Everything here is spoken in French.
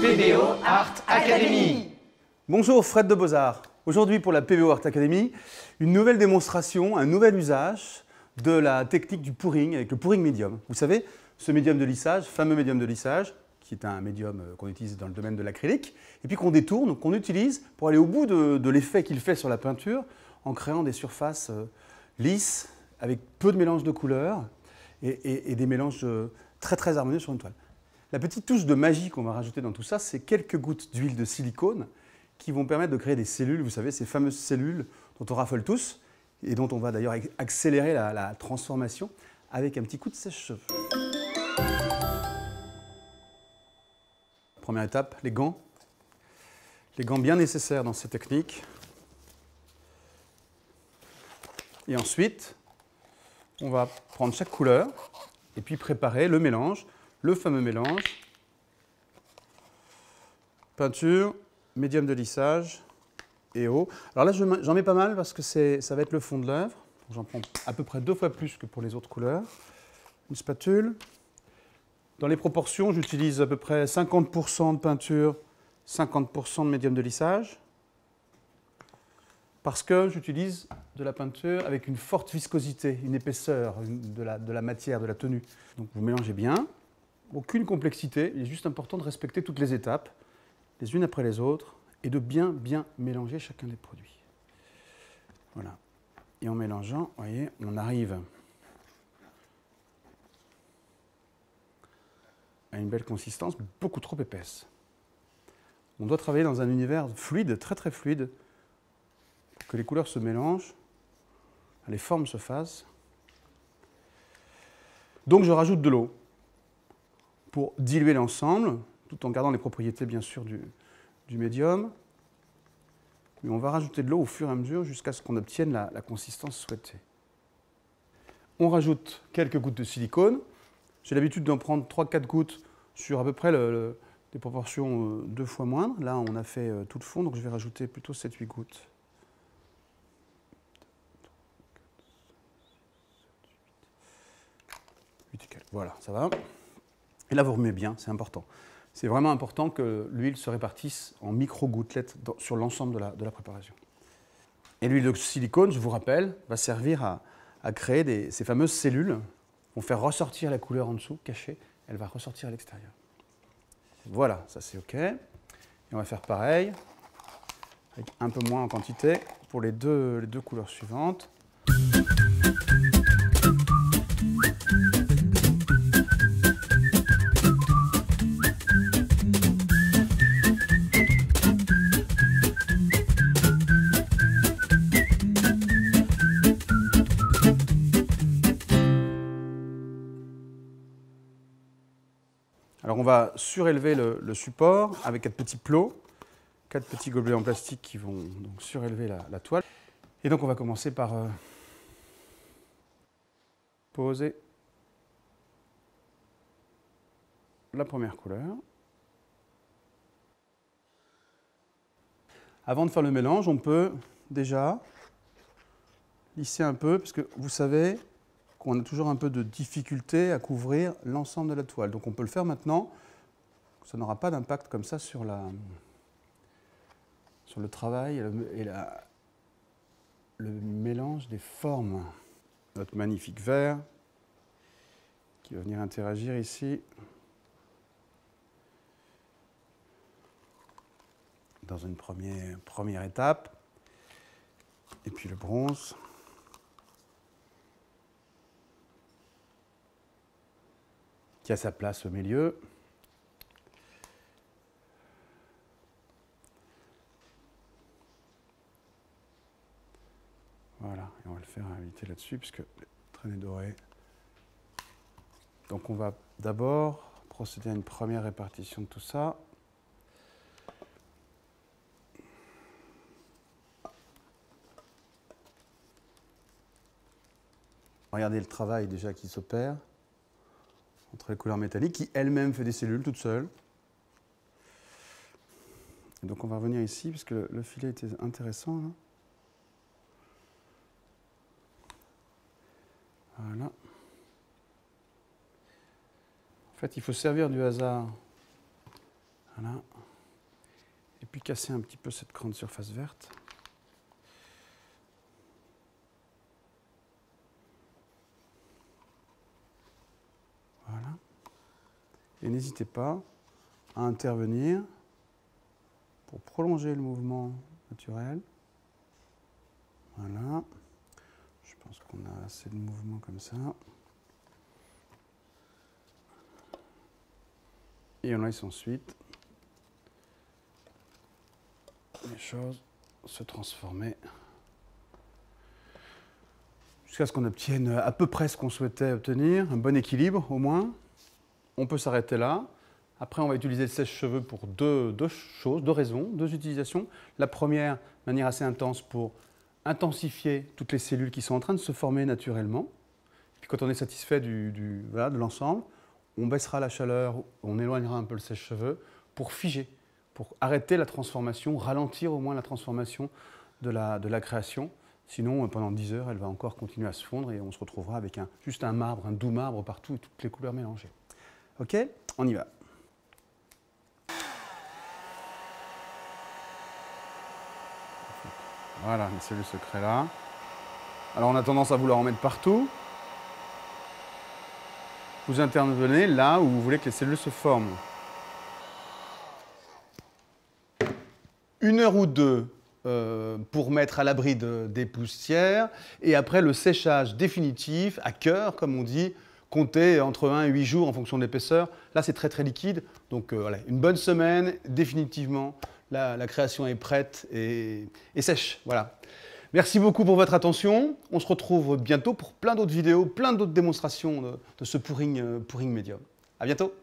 PBO Art Academy. Bonjour Fred de Beaux-Arts. Aujourd'hui pour la PBO Art Academy, une nouvelle démonstration, un nouvel usage de la technique du pouring avec le pouring médium. Vous savez, ce médium de lissage, fameux médium de lissage, qui est un médium qu'on utilise dans le domaine de l'acrylique, et puis qu'on détourne, qu'on utilise pour aller au bout de l'effet qu'il fait sur la peinture en créant des surfaces lisses, avec peu de mélange de couleurs et des mélanges très harmonieux sur une toile. La petite touche de magie qu'on va rajouter dans tout ça, c'est quelques gouttes d'huile de silicone qui vont permettre de créer des cellules, vous savez, ces fameuses cellules dont on raffole tous et dont on va d'ailleurs accélérer la transformation avec un petit coup de sèche-cheveux. Première étape, les gants. Les gants bien nécessaires dans ces techniques. Et ensuite, on va prendre chaque couleur et puis préparer le mélange, le fameux mélange. Peinture, médium de lissage et eau. Alors là, j'en mets pas mal parce que ça va être le fond de l'œuvre. J'en prends à peu près 2 fois plus que pour les autres couleurs. Une spatule. Dans les proportions, j'utilise à peu près 50% de peinture, 50% de médium de lissage. Parce que j'utilise de la peinture avec une forte viscosité, une épaisseur de la matière, de la tenue. Donc vous mélangez bien. Aucune complexité. Il est juste important de respecter toutes les étapes, les unes après les autres, et de bien mélanger chacun des produits. Voilà. Et en mélangeant, vous voyez, on arrive à une belle consistance, beaucoup trop épaisse. On doit travailler dans un univers fluide, très fluide, pour que les couleurs se mélangent, les formes se fassent. Donc je rajoute de l'eau pour diluer l'ensemble, tout en gardant les propriétés bien sûr du médium. Mais on va rajouter de l'eau au fur et à mesure jusqu'à ce qu'on obtienne la consistance souhaitée. On rajoute quelques gouttes de silicone. J'ai l'habitude d'en prendre 3-4 gouttes sur à peu près des proportions 2 fois moindres. Là, on a fait tout le fond, donc je vais rajouter plutôt 7-8 gouttes. Voilà, ça va. Et là, vous remettez bien, c'est important. C'est vraiment important que l'huile se répartisse en micro-gouttelettes sur l'ensemble de la préparation. Et l'huile de silicone, je vous rappelle, va servir à créer ces fameuses cellules, vont faire ressortir la couleur en dessous, cachée, elle va ressortir à l'extérieur. Voilà, ça c'est OK. Et on va faire pareil, avec un peu moins en quantité, pour les deux couleurs suivantes. Alors on va surélever le support avec 4 petits plots, 4 petits gobelets en plastique qui vont donc surélever la toile. Et donc on va commencer par poser la première couleur. Avant de faire le mélange, on peut déjà lisser un peu, parce que vous savez qu'on a toujours un peu de difficulté à couvrir l'ensemble de la toile. Donc on peut le faire maintenant, ça n'aura pas d'impact comme ça sur le travail et le mélange des formes. Notre magnifique vert qui va venir interagir ici dans une première étape. Et puis le bronze. Qui a sa place au milieu. Voilà, et on va le faire inviter là-dessus, puisque les traînées dorées. Donc on va d'abord procéder à une première répartition de tout ça. Regardez le travail déjà qui s'opère entre les couleurs métalliques, qui elle-même fait des cellules toute seule. Et donc on va revenir ici, puisque le filet était intéressant. Là. Voilà. En fait, il faut servir du hasard. Voilà. puis casser un petit peu cette grande surface verte. Voilà. Et n'hésitez pas à intervenir pour prolonger le mouvement naturel. Voilà. Je pense qu'on a assez de mouvement comme ça. Et on laisse ensuite les choses se transformer jusqu'à ce qu'on obtienne à peu près ce qu'on souhaitait obtenir, un bon équilibre au moins. On peut s'arrêter là. Après, on va utiliser le sèche-cheveux pour deux raisons, deux utilisations. La première, de manière assez intense, pour intensifier toutes les cellules qui sont en train de se former naturellement. Puis quand on est satisfait voilà, de l'ensemble, on baissera la chaleur, on éloignera un peu le sèche-cheveux pour figer, pour arrêter la transformation, ralentir au moins la transformation de la création. Sinon, pendant 10 heures, elle va encore continuer à se fondre et on se retrouvera avec juste un marbre, un doux marbre partout et toutes les couleurs mélangées. Ok, on y va. Voilà, les cellules se créent là. Alors on a tendance à vouloir en mettre partout. Vous intervenez là où vous voulez que les cellules se forment. 1 heure ou 2 pour mettre à l'abri des poussières. Et après le séchage définitif, à cœur, comme on dit, comptez entre 1 et 8 jours en fonction de l'épaisseur. Là, c'est très très liquide. Donc voilà, une bonne semaine, définitivement, la création est prête et sèche. Voilà. Merci beaucoup pour votre attention. On se retrouve bientôt pour plein d'autres vidéos, plein d'autres démonstrations de ce pouring médium. À bientôt.